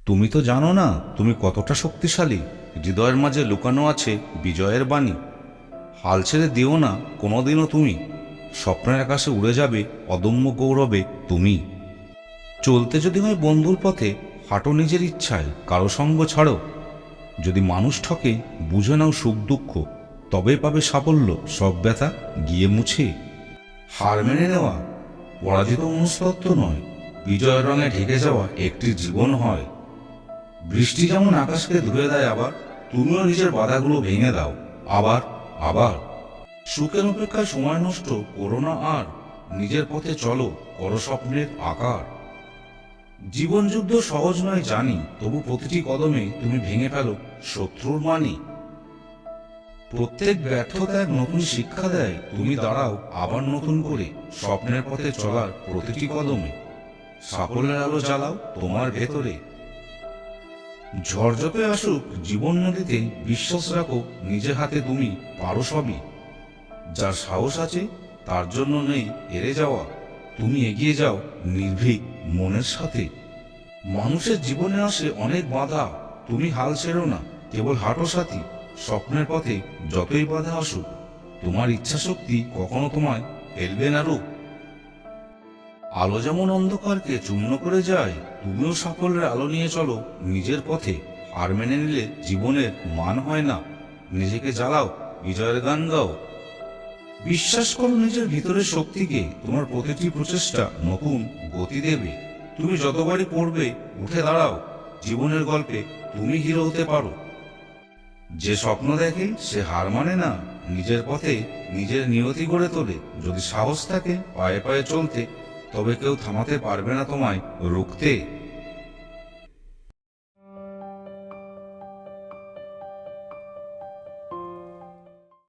তুমি তো জানো না তুমি কতটা শক্তিশালী। হৃদয়ের মাঝে লুকানো আছে বিজয়ের বাণী। হাল ছেড়ে দিও না কোনোদিনও তুমি। স্বপ্নের আকাশে উড়ে যাবে অদম্য গৌরবে তুমি। চলতে যদি হয় বন্ধুর পথে, হাঁটো নিজের ইচ্ছায়, কারো সঙ্গ ছাড়ো। যদি মানুষ ঠকে, বুঝে নাও সুখ দুঃখ, তবে পাবে সাফল্য সব ব্যথা গিয়ে মুছে। হার মেনে নেওয়া পরাজিত মনস্তত্ব নয়, বিজয়ের রঙে ঢেকে যাওয়া একটি জীবন হয়। বৃষ্টি যেমন আকাশকে ধুয়ে দেয়, আবার তুমিও নিজের বাধাগুলো ভেঙে দাও আবার আবার। সুখের অপেক্ষায় সময় নষ্ট করো না আর, নিজের পথে চলো, করো স্বপ্নের আকার। জীবন যুদ্ধ সহজ নয় জানি, তবু প্রতিটি কদমে তুমি ভেঙে ফেলো শত্রুর মানি। প্রত্যেক ব্যর্থতা এক নতুন শিক্ষা দেয়, তুমি দাঁড়াও আবার নতুন করে স্বপ্নের পথে চলার প্রতিটি কদমে। সাফল্যের আলো জ্বালাও তোমার ভেতরে। ঝড় যতই আসুক জীবন নদীতে, বিশ্বাস রাখো নিজের হাতে তুমি পারো সবই। যার সাহস আছে তার জন্য নেই হেরে যাওয়া, তুমি এগিয়ে যাও নির্ভীক মনের সাথে। মানুষের জীবনে আসে অনেক বাধা, তুমি হাল ছেড়ো না, কেবল হাঁটো সাথী। স্বপ্নের পথে যতই বাধা আসুক, তোমার ইচ্ছা শক্তি কখনো তোমায় ফেলবে না রূপ। আলো যেমন অন্ধকারকে চূর্ণ করে যায়, তুমিও সাফল্যের আলো নিয়ে চলো নিজের পথে। হার মেনে নিলে জীবনের মান হয় না, নিজেকে জ্বালাও, বিজয়ের গান গাও। বিশ্বাস করো নিজের ভিতরের শক্তিকে, তোমার প্রতিটি প্রচেষ্টা নতুন গতি দেবে। তুমি যতবারই পড়বে উঠে দাঁড়াও, জীবনের গল্পে তুমি হিরো হতে পারো। যে স্বপ্ন দেখে সে হার মানে না, নিজের পথে নিজের নিয়তি গড়ে তোলে। যদি সাহস থাকে পায়ে পায়ে চলতে, তবে কেউ থামাতে পারবে না তোমায় রুখতে।